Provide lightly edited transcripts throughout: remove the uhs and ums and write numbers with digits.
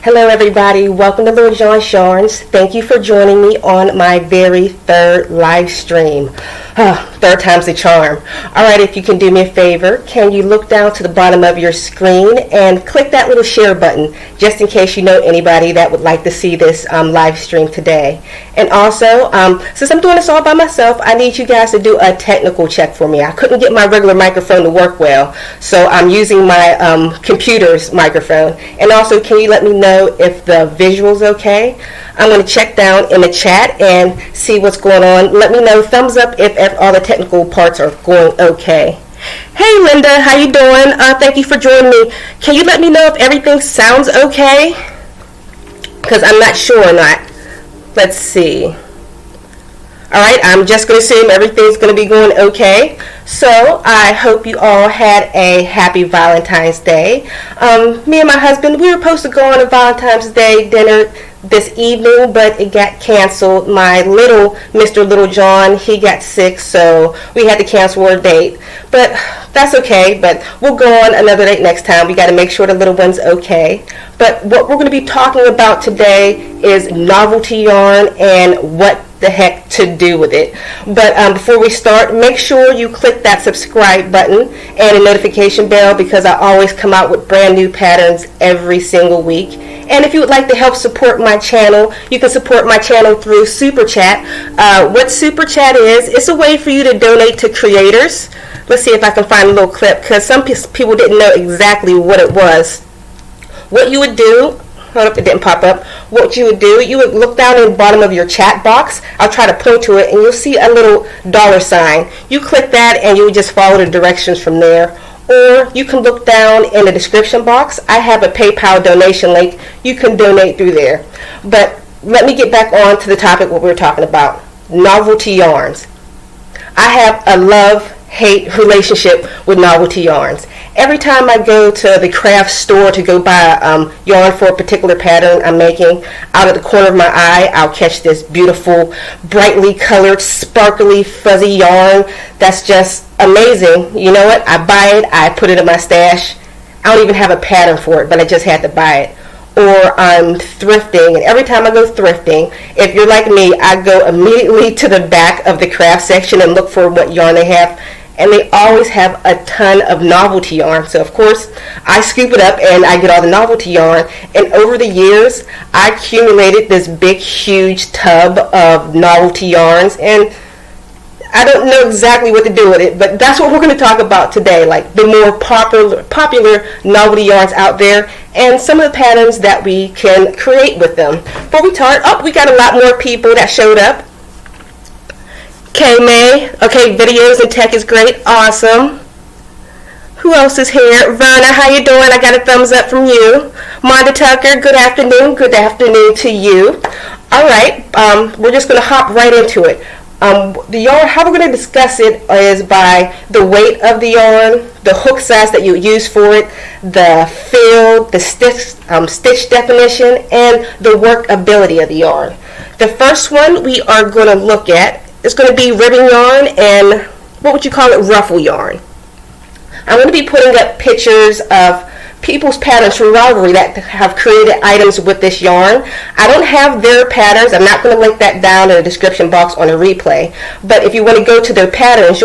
Hello everybody, welcome to Little John's Yarns. Thank you for joining me on my very third live stream. Third time's the charm. Alright, if you can do me a favor, can you look down to the bottom of your screen and click that little share button, just in case you know anybody that would like to see this live stream today. And also, since I'm doing this all by myself, I need you guys to do a technical check for me. I couldn't get my regular microphone to work well, so I'm using my computer's microphone. And also, can you let me know if the visual's okay? I'm going to check down in the chat and see what's going on. Let me know, thumbs up if all the technical parts are going okay. Hey Linda, how you doing? Thank you for joining me. Can you let me know if everything sounds okay? Because I'm not sure or not. Let's see. Alright, I'm just going to assume everything's going to be going okay. So, I hope you all had a happy Valentine's Day. Me and my husband, we were supposed to go on a Valentine's Day dinner this evening, but it got canceled. My little Mr. Little John, he got sick, so we had to cancel our date. But that's okay, but we'll go on another date next time. We got to make sure the little one's okay. But what we're going to be talking about today is novelty yarn and what the heck to do with it. But before we start, make sure you click that subscribe button and a notification bell, because I always come out with brand new patterns every single week. And if you would like to help support my channel, you can support my channel through Super Chat. What Super Chat is, it's a way for you to donate to creators. Let's see if I can find a little clip, because some people didn't know exactly what it was. What you would do, hold up, it didn't pop up. What you would do, you would look down in the bottom of your chat box. I'll try to point to it, and you'll see a little $sign. You click that, and you would just follow the directions from there. Or you can look down in the description box. I have a PayPal donation link. You can donate through there. But let me get back on to the topic what we were talking about. Novelty yarns. I have a love-hate relationship with novelty yarns. Every time I go to the craft store to go buy yarn for a particular pattern I'm making, out of the corner of my eye, I'll catch this beautiful, brightly colored, sparkly, fuzzy yarn that's just amazing. You know what? I buy it, I put it in my stash. I don't even have a pattern for it, but I just had to buy it. Or I'm thrifting, and every time I go thrifting, if you're like me, I go immediately to the back of the craft section and look for what yarn they have. And they always have a ton of novelty yarn. So of course, I scoop it up and I get all the novelty yarn. And over the years, I accumulated this big, huge tub of novelty yarns. And I don't know exactly what to do with it, but that's what we're going to talk about today. Like the more popular novelty yarns out there and some of the patterns that we can create with them. Before we start, we got a lot more people that showed up. K-May, okay, videos and tech is great, awesome. Who else is here? Verna, how you doing? I got a thumbs up from you. Monda Tucker, good afternoon to you. All right, we're just going to hop right into it. The yarn, how we're going to discuss it is by the weight of the yarn, the hook size that you use for it, the fill, the stitch definition, and the workability of the yarn. The first one we are going to look at is going to be ribbon yarn and what would you call it, ruffle yarn. I'm going to be putting up pictures of people's patterns from Ravelry that have created items with this yarn. I don't have their patterns. I'm not going to link that down in the description box on the replay. But if you want to go to their patterns,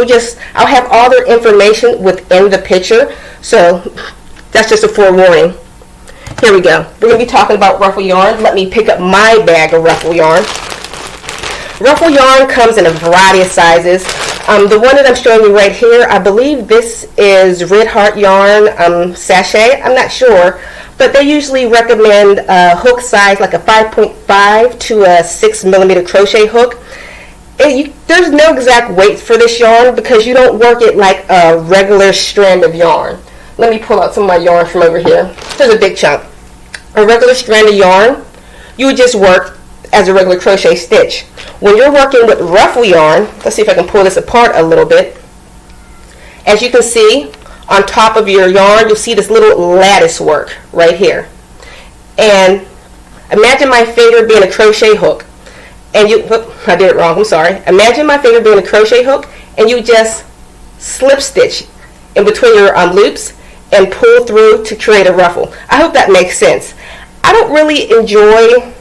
I'll have all their information within the picture. So that's just a forewarning. Here we go. We're going to be talking about ruffle yarn. Let me pick up my bag of ruffle yarn. Ruffle yarn comes in a variety of sizes. The one that I'm showing you right here, I believe this is Red Heart Yarn Sashay. I'm not sure, but they usually recommend a hook size like a 5.5 to a 6mm crochet hook. There's no exact weight for this yarn because you don't work it like a regular strand of yarn. Let me pull out some of my yarn from over here. Here's a big chunk. A regular strand of yarn, you would just work as a regular crochet stitch. When you're working with ruffle yarn, let's see if I can pull this apart a little bit. As you can see, on top of your yarn, you'll see this little lattice work right here. And imagine my finger being a crochet hook. And I did it wrong, I'm sorry. Imagine my finger being a crochet hook, and you just slip stitch in between your loops and pull through to create a ruffle. I hope that makes sense. I don't really enjoy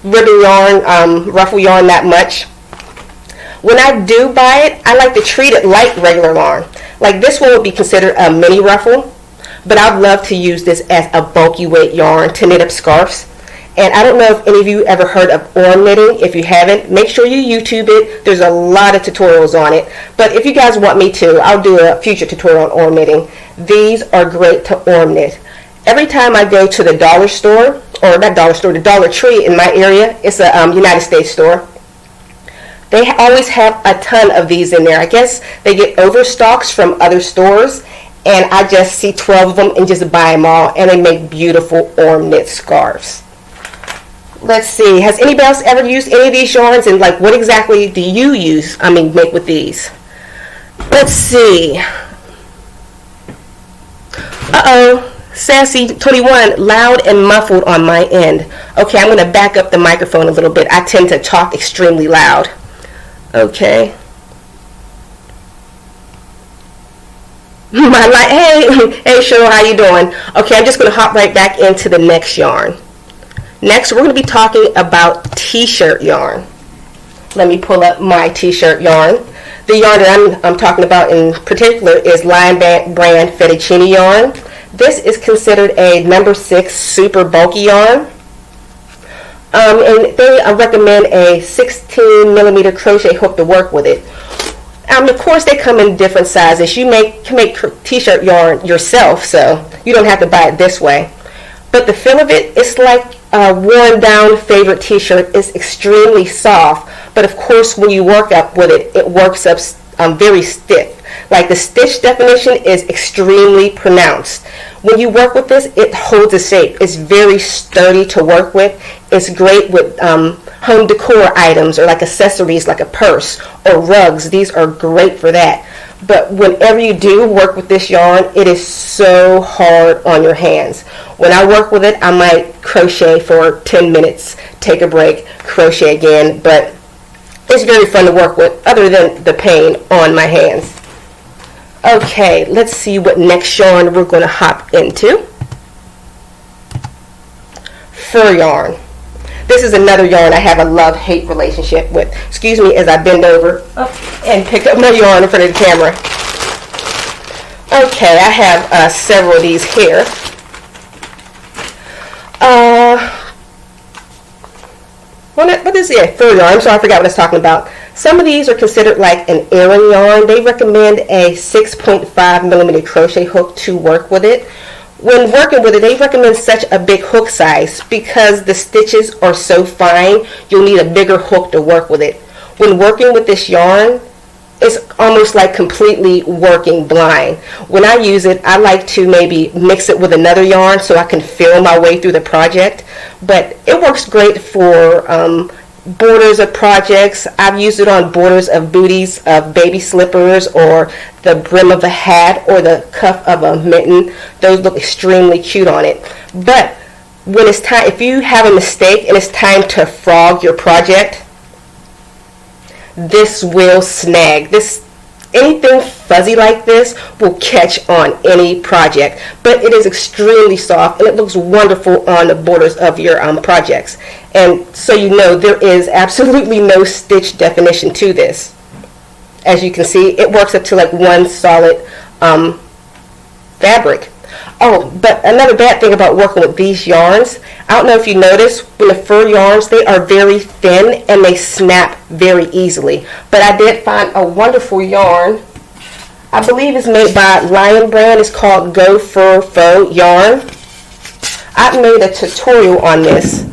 ribbon yarn, ruffle yarn that much. When I do buy it, I like to treat it like regular yarn. Like this one would be considered a mini ruffle, but I'd love to use this as a bulky weight yarn to knit up scarves. And I don't know if any of you ever heard of orm knitting. If you haven't, make sure you YouTube it. There's a lot of tutorials on it. But if you guys want me to, I'll do a future tutorial on orm knitting. These are great to orm knit. Every time I go to the dollar store, or not dollar store, the Dollar Tree in my area, it's a United States store. They always have a ton of these in there. I guess they get overstocks from other stores, and I just see 12 of them and just buy them all, and they make beautiful orm knit scarves. Let's see, has anybody else ever used any of these yarns, and like what exactly do you use, make with these? Let's see. Sassy 21, loud and muffled on my end. Okay, I'm going to back up the microphone a little bit. I tend to talk extremely loud. Okay. Hey Cheryl, how you doing? Okay, I'm just going to hop right back into the next yarn. Next, we're going to be talking about t-shirt yarn. Let me pull up my t-shirt yarn. The yarn that I'm talking about in particular is Lion Brand Fettuccine yarn. This is considered a number 6 super bulky yarn. And they recommend a 16 millimeter crochet hook to work with it. Of course, they come in different sizes. You can make t-shirt yarn yourself, so you don't have to buy it this way. But the feel of it, it's like a worn down favorite t-shirt. It's extremely soft, but of course when you work up with it, it works up very stiff. Like the stitch definition is extremely pronounced. When you work with this, it holds a shape. It's very sturdy to work with. It's great with home decor items or like accessories like a purse or rugs. These are great for that. But whenever you do work with this yarn, it is so hard on your hands. When I work with it, I might crochet for 10 minutes, take a break, crochet again, but it's very fun to work with other than the pain on my hands. Okay, let's see what next yarn we're going to hop into. Fur yarn. This is another yarn I have a love-hate relationship with. Excuse me as I bend over and pick up my yarn in front of the camera. Okay, I have several of these here. What is it? Fur yarn. I'm sorry, I forgot what I was talking about. Some of these are considered like an airing yarn. They recommend a 6.5 millimeter crochet hook to work with it. When working with it, they recommend such a big hook size because the stitches are so fine, you'll need a bigger hook to work with it. When working with this yarn, it's almost like completely working blind. When I use it, I like to maybe mix it with another yarn so I can feel my way through the project. But it works great for borders of projects. I've used it on borders of booties of baby slippers or the brim of a hat or the cuff of a mitten. Those look extremely cute on it. But when it's time, if you have a mistake and it's time to frog your project, this will snag. Anything fuzzy like this will catch on any project, but it is extremely soft and it looks wonderful on the borders of your projects. And so you know there is absolutely no stitch definition to this. As you can see, it works up to like one solid fabric. Oh, but another bad thing about working with these yarns, I don't know if you notice, when the fur yarns, they are very thin and they snap very easily. But I did find a wonderful yarn. I believe it's made by Lion Brand. It's called Go Fur Faux yarn. I made a tutorial on this.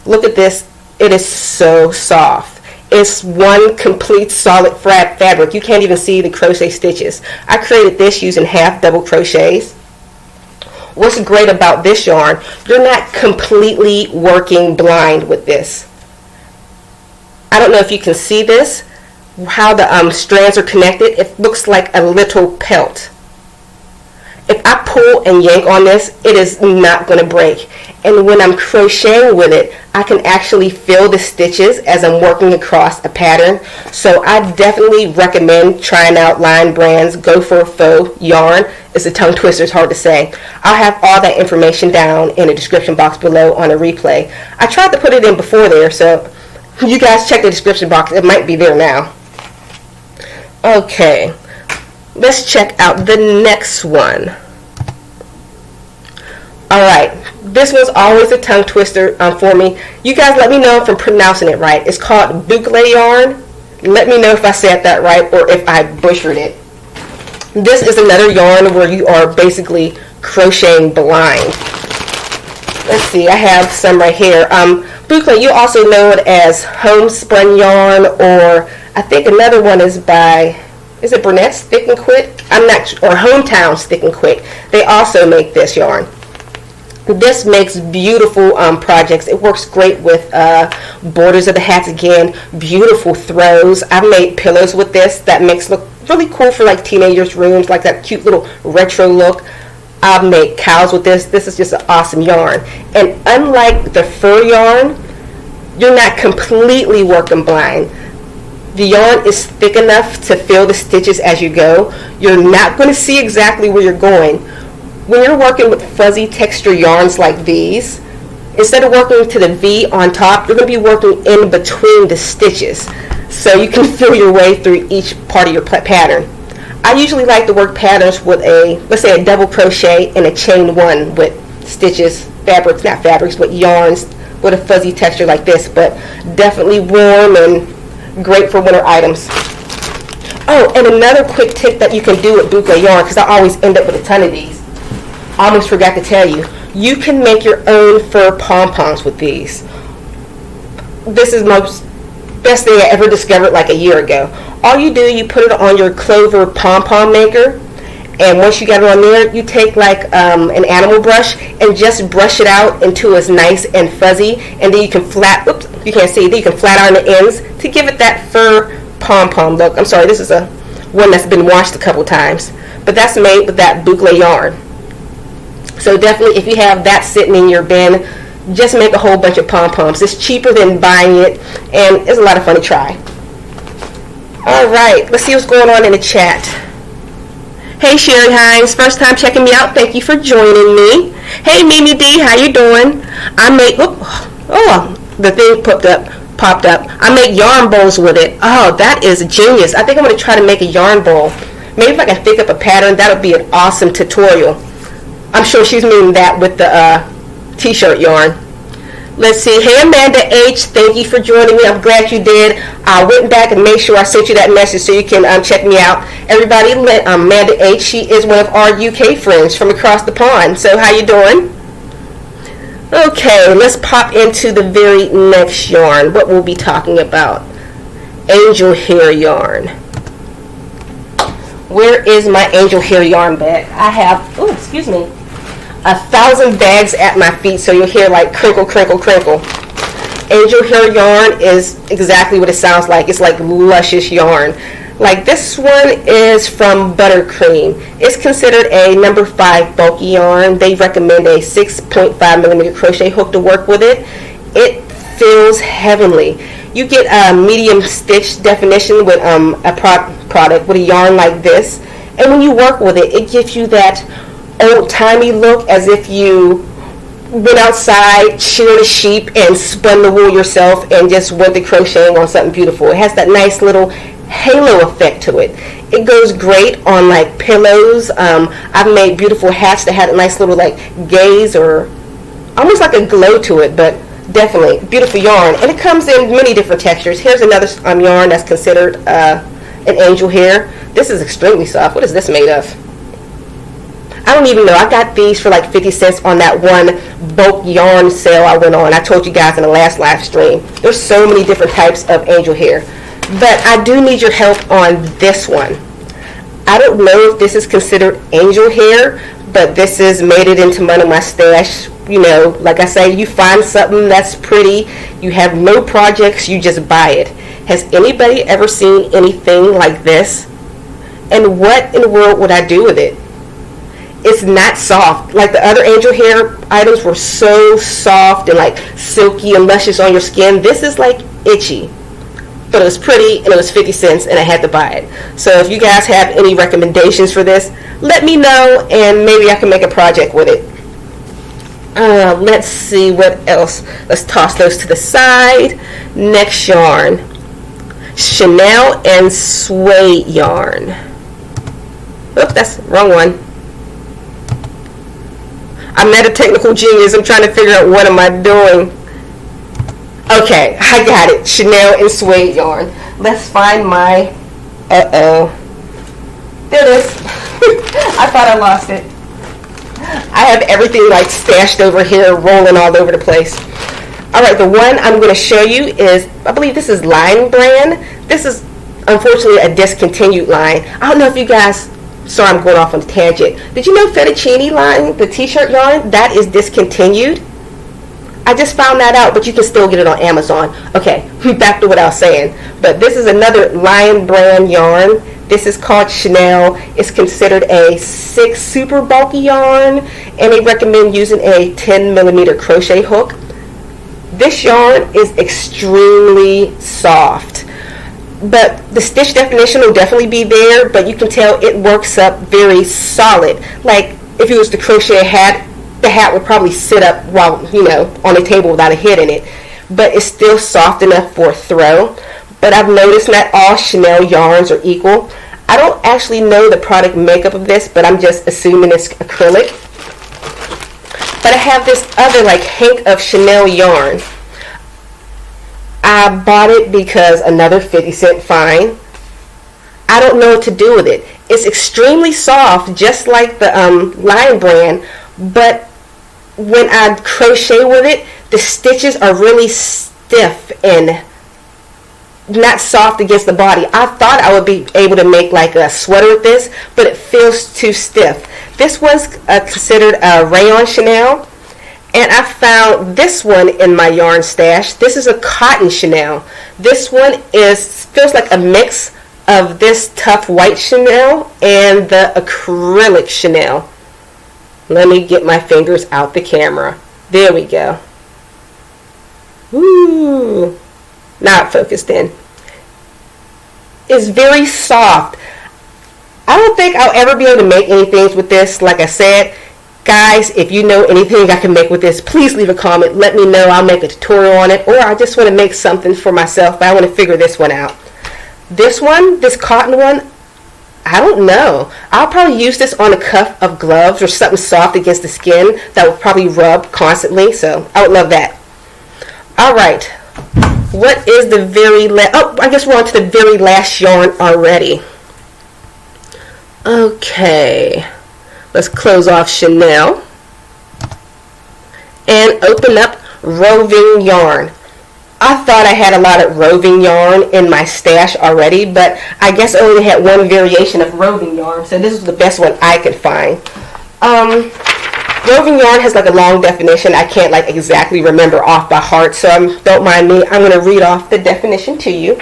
Look at this. It is so soft. It's one complete solid fabric. You can't even see the crochet stitches. I created this using half double crochets. What's great about this yarn, you're not completely working blind with this. I don't know if you can see this, how the strands are connected. It looks like a little pelt. if I pull and yank on this, it is not going to break. And when I'm crocheting with it, I can actually feel the stitches as I'm working across a pattern. So I definitely recommend trying out Lion Brand's Go for Faux yarn. It's a tongue twister, it's hard to say. I'll have all that information down in the description box below on a replay. I tried to put it in before there, so you guys check the description box. It might be there now. Okay, let's check out the next one. Alright, this was always a tongue twister for me. You guys let me know if I'm pronouncing it right. It's called Boucle yarn. Let me know if I said that right or if I butchered it. This is another yarn where you are basically crocheting blind. Let's see, I have some right here. Boucle, you also know it as homespun yarn, or I think another one is by, is it Burnett's Thick and Quick? I'm not sure, or Hometown's Thick and Quick. They also make this yarn. This makes beautiful projects. It works great with borders of the hats again, beautiful throws. I've made pillows with this that makes look really cool for like teenagers' rooms, like that cute little retro look. I've made cows with this. This is just an awesome yarn. And unlike the fur yarn, you're not completely working blind. The yarn is thick enough to feel the stitches as you go. You're not going to see exactly where you're going. When you're working with fuzzy texture yarns like these, instead of working to the V on top, you're going to be working in between the stitches, so you can feel your way through each part of your pattern. I usually like to work patterns with a, let's say, a double crochet and a chain one with stitches, fabrics, not fabrics, but yarns with a fuzzy texture like this, but definitely warm and great for winter items. Oh, and another quick tip that you can do with Boucle yarn, because I always end up with a ton of these. I almost forgot to tell you, you can make your own fur pom-poms with these. This is my best thing I ever discovered like a year ago. All you do, you put it on your clover pom-pom maker, and once you get it on there, you take like an animal brush and just brush it out until it's nice and fuzzy, and then you can flat, oops, you can't see, then you can flat iron the ends to give it that fur pom-pom look. I'm sorry, this is a one that's been washed a couple times, but that's made with that Boucle yarn. So definitely, if you have that sitting in your bin, just make a whole bunch of pom-poms. It's cheaper than buying it, and it's a lot of fun to try. Alright, let's see what's going on in the chat. Hey Sherry Hines, first time checking me out. Thank you for joining me. Hey Mimi D, how you doing? I make, the thing popped up. I make yarn bowls with it. Oh, that is genius. I think I'm going to try to make a yarn bowl. Maybe if I can think up a pattern, that would be an awesome tutorial. I'm sure she's meaning that with the t-shirt yarn. Let's see. Hey Amanda H, thank you for joining me. I'm glad you did. I went back and made sure I sent you that message so you can check me out. Everybody, Amanda H, she is one of our UK friends from across the pond. So how you doing? Okay, let's pop into the very next yarn. What we'll be talking about. Angel hair yarn. Where is my angel hair yarn bag? I have, 1,000 bags at my feet, so you'll hear like crinkle, crinkle, crinkle. Angel hair yarn is exactly what it sounds like. It's like luscious yarn. Like this one is from Buttercream. It's considered a number 5 bulky yarn. They recommend a 6.5 millimeter crochet hook to work with it. It feels heavenly. You get a medium stitch definition with a product with a yarn like this, and when you work with it, it gives you that old-timey look, as if you went outside, sheared a sheep, and spun the wool yourself and just went to crocheting on something beautiful. It has that nice little halo effect to it. It goes great on like pillows. I've made beautiful hats that had a nice little like gaze or almost like a glow to it, but definitely beautiful yarn, and it comes in many different textures. Here's another yarn that's considered an angel hair. This is extremely soft. What is this made of? I don't even know. I got these for like 50 cents on that one bulk yarn sale I went on. I told you guys in the last live stream. There's so many different types of angel hair, but I do need your help on this one. I don't know if this is considered angel hair, but this is made it into one of my stash. You know, like I say, you find something that's pretty, you have no projects, you just buy it. Has anybody ever seen anything like this? And what in the world would I do with it? it's not soft. Like the other angel hair items were so soft and like silky and luscious on your skin. This is like itchy. But it was pretty and it was 50 cents and I had to buy it. So if you guys have any recommendations for this, let me know and maybe I can make a project with it. Let's see what else. Let's toss those to the side. Next yarn. Chenille and suede yarn. Oops, that's the wrong one. I'm not a technical genius. I'm trying to figure out what am I doing. Okay, I got it. Chenille and suede yarn. Let's find my... There it is. I thought I lost it. I have everything like stashed over here, rolling all over the place. Alright, the one I'm going to show you is, I believe this is Line brand. This is unfortunately a discontinued line. I don't know if you guys... Sorry, I'm going off on a tangent. Did you know Fettuccine line, the t-shirt yarn, that is discontinued? I just found that out, but you can still get it on Amazon. Okay, back to what I was saying. But this is another Line brand yarn. This is called Chenille. It's considered a 6 super bulky yarn, and they recommend using a 10mm crochet hook. This yarn is extremely soft. But the stitch definition will definitely be there, but you can tell it works up very solid. Like if it was to crochet a hat, the hat would probably sit up while, on the table without a head in it. But it's still soft enough for a throw. But I've noticed not all Chenille yarns are equal. I don't actually know the product makeup of this, but I'm just assuming it's acrylic. But I have this other like hank of Chenille yarn. I bought it because another 50-cent fine. I don't know what to do with it. It's extremely soft, just like the Line brand, but when I crochet with it, the stitches are really stiff and not soft against the body. I thought I would be able to make like a sweater with this, but it feels too stiff. This one's considered a rayon Chenille. And I found this one in my yarn stash. This is a cotton Chenille. This one feels like a mix of this tough white Chenille and the acrylic Chenille. Let me get my fingers out the camera. There we go. Woo! Now it focused in. It's very soft. I don't think I'll ever be able to make anything with this. Like I said, guys, if you know anything I can make with this, please leave a comment. Let me know. I'll make a tutorial on it. Or I just want to make something for myself, but I want to figure this one out. This one, this cotton one, I don't know. I'll probably use this on a cuff of gloves or something soft against the skin that will probably rub constantly. So I would love that. All right. What is the very last? Oh, I guess we're on to the very last yarn already. Okay. Let's close off Chenille and open up roving yarn. I thought I had a lot of roving yarn in my stash already, but I guess I only had one variation of roving yarn, so this is the best one I could find. Roving yarn has like a long definition. I can't like exactly remember off by heart, so don't mind me. I'm going to read off the definition to you.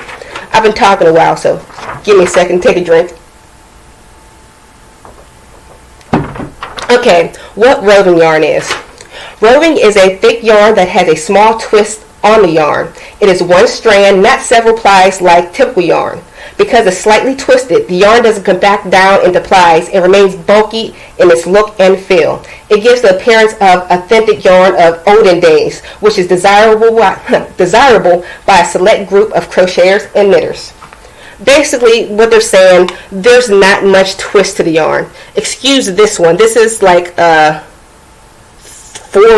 I've been talking a while, so give me a second, take a drink. Okay, what roving yarn is. Roving is a thick yarn that has a small twist on the yarn. It is one strand, not several plies like typical yarn. Because it's slightly twisted, the yarn doesn't come back down into plies and remains bulky in its look and feel. It gives the appearance of authentic yarn of olden days, which is desirable by a select group of crocheters and knitters. Basically, what they're saying, there's not much twist to the yarn. Excuse this one. This is like 4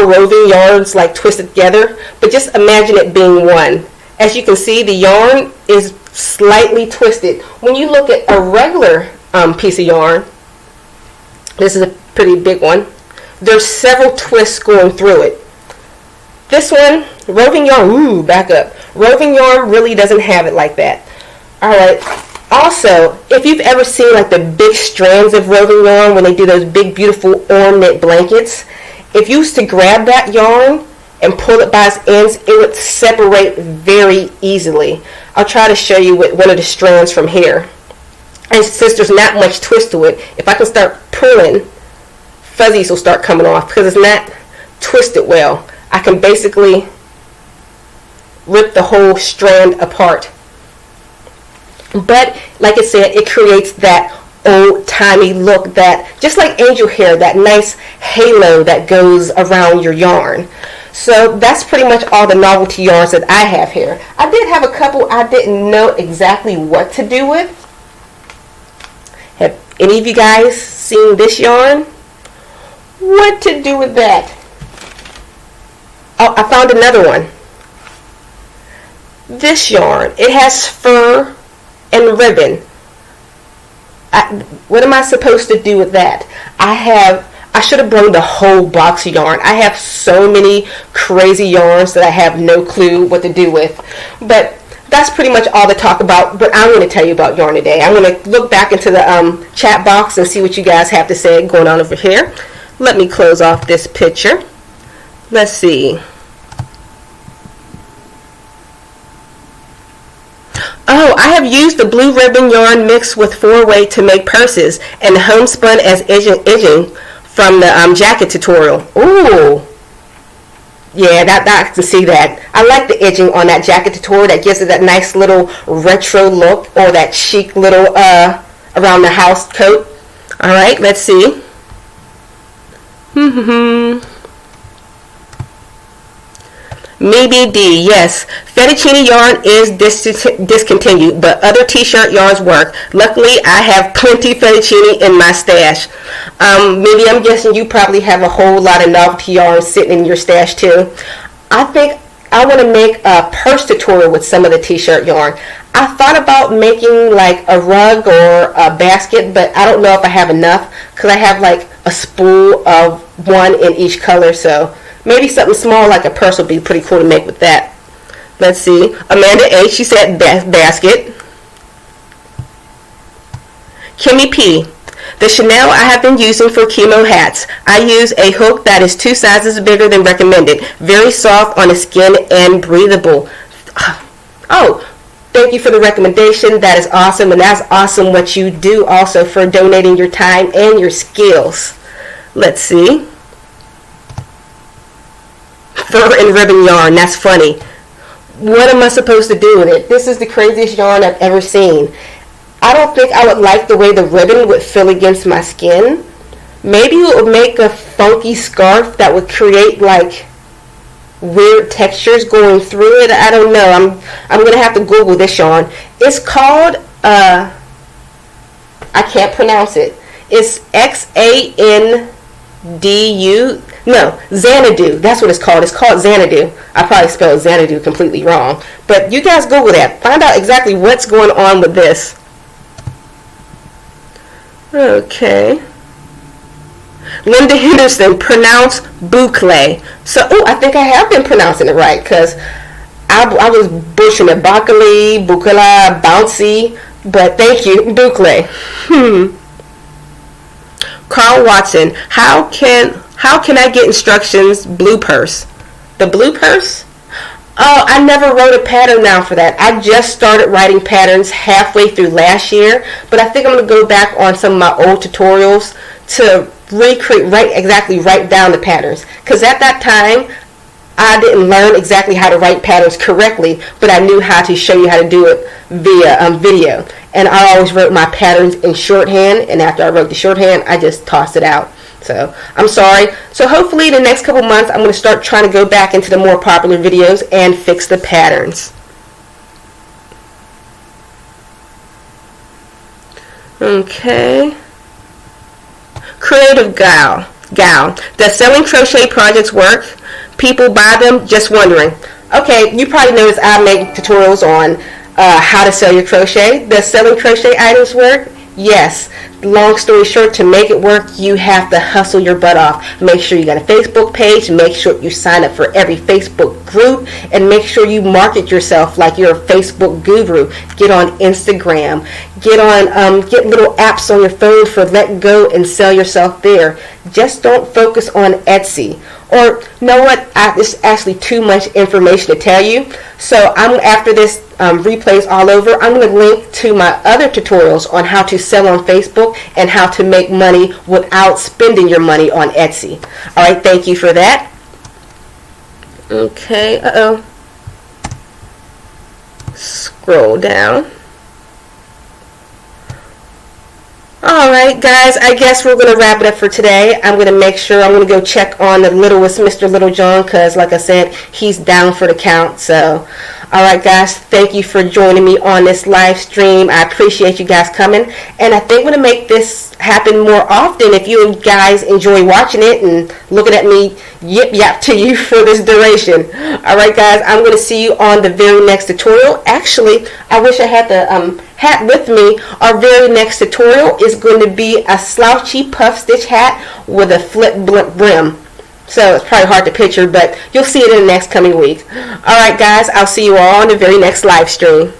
roving yarns like twisted together, but just imagine it being one. As you can see, the yarn is slightly twisted. When you look at a regular piece of yarn, this is a pretty big one, there's several twists going through it. This one, roving yarn, back up. Roving yarn really doesn't have it like that. Alright, also, if you've ever seen like the big strands of roving yarn when they do those big beautiful ornament blankets, if you used to grab that yarn and pull it by its ends, it would separate very easily. I'll try to show you with one of the strands from here. And since there's not much twist to it, if I can start pulling, fuzzies will start coming off because it's not twisted well. I can basically rip the whole strand apart. But like I said, it creates that old-timey look, that just like angel hair, that nice halo that goes around your yarn. So that's pretty much all the novelty yarns that I have here. I did have a couple I didn't know exactly what to do with. Have any of you guys seen this yarn? What to do with that? Oh, I found another one. This yarn, it has fur and ribbon. What am I supposed to do with that? I should have brought the whole box of yarn. I have so many crazy yarns that I have no clue what to do with. But that's pretty much all to talk about what I'm going to tell you about yarn today. I'm going to look back into the chat box and see what you guys have to say going on over here. Let me close off this picture. Let's see. Oh, I have used the blue ribbon yarn mixed with 4-way to make purses and homespun as edging from the jacket tutorial. Ooh. Yeah, I can see that. I like the edging on that jacket tutorial. That gives it that nice little retro look, or that chic little around the house coat. All right, let's see. Maybe D, yes. Fettuccine yarn is discontinued, but other t-shirt yarns work. Luckily, I have plenty fettuccine in my stash. Maybe I'm guessing you probably have a whole lot of novelty yarn sitting in your stash too. I think I want to make a purse tutorial with some of the t-shirt yarn. I thought about making like a rug or a basket, but I don't know if I have enough because I have like a spool of one in each color, so maybe something small like a purse would be pretty cool to make with that. Let's see. Amanda H, she said basket. Kimmy P, the Chenille I have been using for chemo hats. I use a hook that is 2 sizes bigger than recommended. Very soft on the skin and breathable. Oh, thank you for the recommendation. That is awesome, and that's awesome what you do also for donating your time and your skills. Let's see. Fur and ribbon yarn, that's funny. What am I supposed to do with it? This is the craziest yarn I've ever seen. I don't think I would like the way the ribbon would feel against my skin. Maybe it would make a funky scarf that would create like weird textures going through it. I don't know. I'm gonna have to Google this yarn. It's called I can't pronounce it. It's Xandu. No, Xanadu. That's what it's called. It's called Xanadu. I probably spelled Xanadu completely wrong. But you guys Google that. Find out exactly what's going on with this. Okay. Linda Henderson, pronounce Boucle. So, I think I have been pronouncing it right because I was butchering it. Boucle, bouncy. But thank you, Boucle. Carl Watson, how can I get instructions? Blue purse. The blue purse? Oh, I never wrote a pattern down for that. I just started writing patterns halfway through last year, but I think I'm going to go back on some of my old tutorials to write down the patterns. Because at that time, I didn't learn exactly how to write patterns correctly, but I knew how to show you how to do it via video. And I always wrote my patterns in shorthand, and after I wrote the shorthand, I just tossed it out. So, I'm sorry. So hopefully in the next couple months, I'm going to start trying to go back into the more popular videos and fix the patterns. Okay. Creative Gal. Does selling crochet projects work? People buy them? Just wondering. Okay, you probably noticed I make tutorials on how to sell your crochet. Does selling crochet items work? Yes. Long story short, to make it work, you have to hustle your butt off. Make sure you got a Facebook page. Make sure you sign up for every Facebook group, and make sure you market yourself like you're a Facebook guru. Get on Instagram. Get little apps on your phone for Let Go and sell yourself there. Just don't focus on Etsy. Or, you know what? This is actually too much information to tell you. So after this replay is all over, I'm going to link to my other tutorials on how to sell on Facebook tutorial and how to make money without spending your money on Etsy. All right, thank you for that. Okay, scroll down. Alright guys, I guess we're going to wrap it up for today. I'm going to make sure I'm going to go check on the littlest Mr. Littlejohn, because like I said, he's down for the count. So, alright guys, thank you for joining me on this live stream. I appreciate you guys coming, and I think I'm going to make this happen more often if you guys enjoy watching it and looking at me yip yap to you for this duration. Alright guys, I'm going to see you on the very next tutorial. Actually, I wish I had the hat with me. Our very next tutorial is going to be a slouchy puff stitch hat with a flip brim. So it's probably hard to picture, but you'll see it in the next coming week. Alright guys, I'll see you all on the very next live stream.